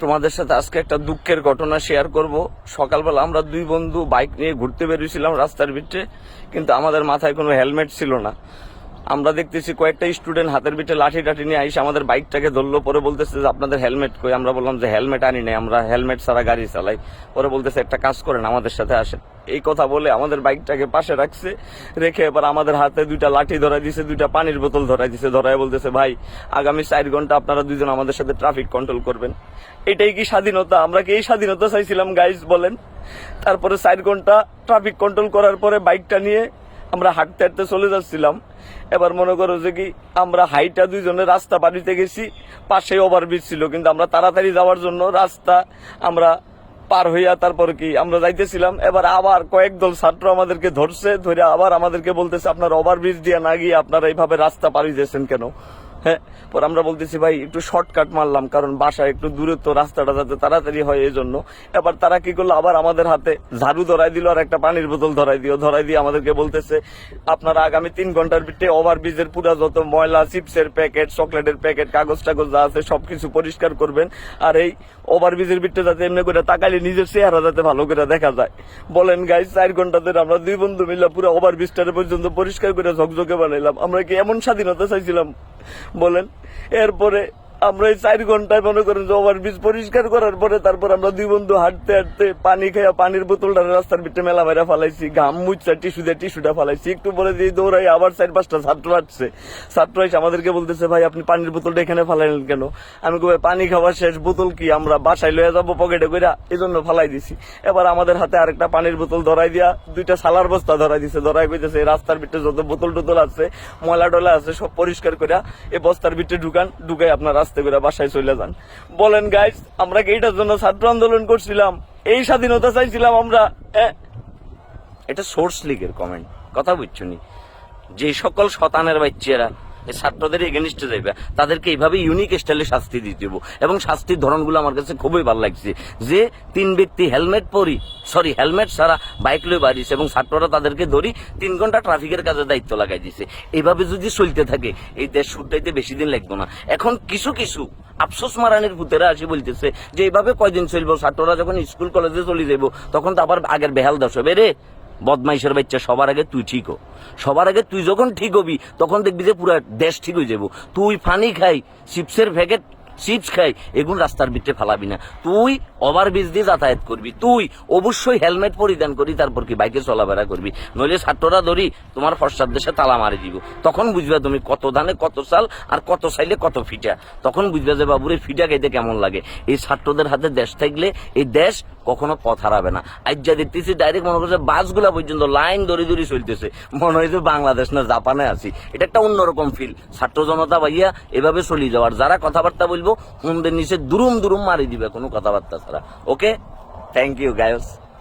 তোমাদের সাথে আজকে একটা দুঃখের ঘটনা শেয়ার করব। সকালবেলা আমরা দুই বন্ধু বাইক নিয়ে ঘুরতে বেরিয়েছিলাম রাস্তার ভিতরে, কিন্তু আমাদের মাথায় কোনো হেলমেট ছিল না। আমরা দেখতেছি কয়েকটা স্টুডেন্ট হাতের ভিতরে লাঠি টাঠি নিয়ে আইসে আমাদের বাইকটাকে ধরলো। পরে বলতেছে যে আপনাদের হেলমেট কই? আমরা বললাম যে হেলমেট আনি নাই, আমরা হেলমেট ছাড়া গাড়ি চালাই। পরে বলতেছে একটা কাজ করেন, আমাদের সাথে আসেন। এই কথা বলে আমাদের বাইকটাকে পাশে রাখছে, রেখে এবার আমাদের হাতে দুইটা লাঠি ধরাই দিছে, দুইটা পানির বোতল ধরাই দিছে। ধরাই বলতেছে ভাই আগামী 4 ঘন্টা আপনারা দুইজন আমাদের সাথে ট্রাফিক কন্ট্রোল করবেন। এটাই কি স্বাধীনতা? আমরা কি এই স্বাধীনতা চাইছিলাম গাইজ বলেন? তারপরে 4 ঘন্টা ট্রাফিক কন্ট্রোল করার পরে বাইকটা নিয়ে আমরা হাঁটতে হাঁটতে চলে যাচ্ছিলাম। এবার মনে করো যে কি আমরা হাইটা দুইজনে রাস্তা পাড়িতে গেছি, পাশে ওভারব্রিজ ছিল, কিন্তু আমরা তাড়াতাড়ি যাওয়ার জন্য রাস্তা আমরা পার হইয়া তারপরে কি আমরা যাইতেছিলাম। এবার আবার কয়েক দল ছাত্র আমাদেরকে ধরছে, ধরে আবার আমাদেরকে বলতেছে আপনারা ওভারব্রিজ দিয়ে না গিয়ে আপনারা এইভাবে রাস্তা পার হইতেছেন কেন? হ্যাঁ, পর আমরা বলতেছি ভাই একটু শর্টকাট মারলাম, কারণ বাসা একটু দূরে, তো রাস্তাটা যাতে তাড়াতাড়ি হয় এই জন্য। এবার তারা কি করলো, আবার আমাদের হাতে ঝাড়ু ধরাই দিল আর একটা পানির বোতল ধরাই দিয়ে আমাদেরকে বলতেছে আপনারা আগামী 3 ঘন্টার ভিতরে ওভারব্রিজের পুরা যত ময়লা, চিপসের প্যাকেট, চকলেটের প্যাকেট, কাগজ টাগজ যা আছে সবকিছু পরিষ্কার করবেন। আর এই ওভারব্রিজের ভিতরে যাতে এমনি করে তাকাইলে নিজের চেহারা যাতে ভালো করে দেখা যায়। বলেন গাইস, 4 ঘন্টা ধরে আমরা দুই বন্ধু মিলে পুরো ওভারব্রিজটারে পর্যন্ত পরিষ্কার করে ঝকঝকে বানাইলাম। আমরা কি এমন স্বাধীনতা চাইছিলাম বলেন? এরপরে আমরা এই 4 ঘন্টায় মনে করেন যে ওভারব্রিজ পরিষ্কার করার পরে তারপর আমরা দুই বন্ধু হাঁটতে হাঁটতে পানি খাইয়া পানির বোতলটা রাস্তার ভিতরে মেলা মেরা ফালাইছি, ঘাম মুচ্ছা টিস্যুটা ফালাইছি। একটু পরে দিয়ে দৌড়াই আবার 4-5টা ছাত্র আসছে। ছাত্র এসে আমাদেরকে বলতেছে ভাই আপনি পানির বোতলটা এখানে ফালাইলেন কেন? আমি কই পানি খাওয়া শেষ, বোতল কি আমরা বাসায় লয়ে যাবো পকেটে কইরা, এই জন্য ফালাই দিছি। এবার আমাদের হাতে আরেকটা পানির বোতল ধরাই দিয়া দুইটা সালার বস্তা ধরাই দিছে। ধরাই কইতেছে রাস্তার ভিতরে যত বোতল টোতল আছে, ময়লা টলা আছে সব পরিষ্কার কইরা এই বস্তার ভিতরে ঢুকাই আপনার রাস্তা করে বাসায় চলে যান। বলেন গাইস, আমরা কি এইটার জন্য ছাত্র আন্দোলন করছিলাম? এই স্বাধীনতা চাইছিলাম আমরা? এটা সোর্স লিগের কমেন্ট, কথা বুঝছো নি? যে সকল শতানের বাচ্চারা এই ছাত্রদের এগেনিস্টে যাইবে তাদেরকে এইভাবে ইউনিক স্টাইলে শাস্তি দিতে হবে। এবং শাস্তির ধরনগুলো আমার কাছে খুবই ভালো লাগছে, যে 3 ব্যক্তি হেলমেট ছাড়া বাইক লয়ে বাড়িছে এবং ছাত্ররা তাদেরকে ধরি 3 ঘন্টা ট্রাফিকের কাজে দায়িত্ব লাগাই দিছে। এইভাবে যদি চলতে থাকে এই দেশ শুধরাইতে বেশি দিন লাগবে না। এখন কিছু আফসোস মারানির ভূতেরা আসি বলতেছে যে এইভাবে কয়দিন চলবো? ছাত্ররা যখন স্কুল কলেজে চলে যাবো তখন তো আবার আগের বেহাল দশ হবে রে। বদমাইশের বাচ্চা, সবার আগে তুই ঠিক হ। সবার আগে তুই যখন ঠিক হবি তখন দেখবি যে পুরো দেশ ঠিক হয়ে যাবো। তুই ফানি খাই, চিপসের প্যাকেট, চিপস খাই, এগুলো রাস্তার ভিতরে ফালাবি না। তুই ওভারব্রিজ দিয়ে যাতায়াত করবি, তুই অবশ্যই হেলমেট পরিধান করি তারপর কি বাইকে চলাফেরা করবি। নইলে ছাত্ররা ধরি তোমার ফর্সার দেশে তালা মারি দিব। তখন বুঝবে তুমি কত ধানে কত চাল আর কত চাইলে কত ফিটা। তখন বুঝবে যে বাবুরে ফিটা খাইতে কেমন লাগে। এই ছাত্রদের হাতে দেশ থাকলে এই দেশ কখনো পথ হারাবে না। আজ যা দেখতেছি ডাইরেক্ট মনে করছে বাসগুলা পর্যন্ত লাইন ধরে চলতেছে, মনে হয় যে বাংলাদেশ না জাপানে আছি। এটা একটা অন্যরকম ফিল। ছাত্র জনতা ভাইয়া এভাবে চলে যাওয়ার, যারা কথাবার্তা বলবো হুমদের নিচে দুরুম মারি দিবে কোনো কথাবার্তা ছাড়া। ওকে, থ্যাংক ইউ গাইস।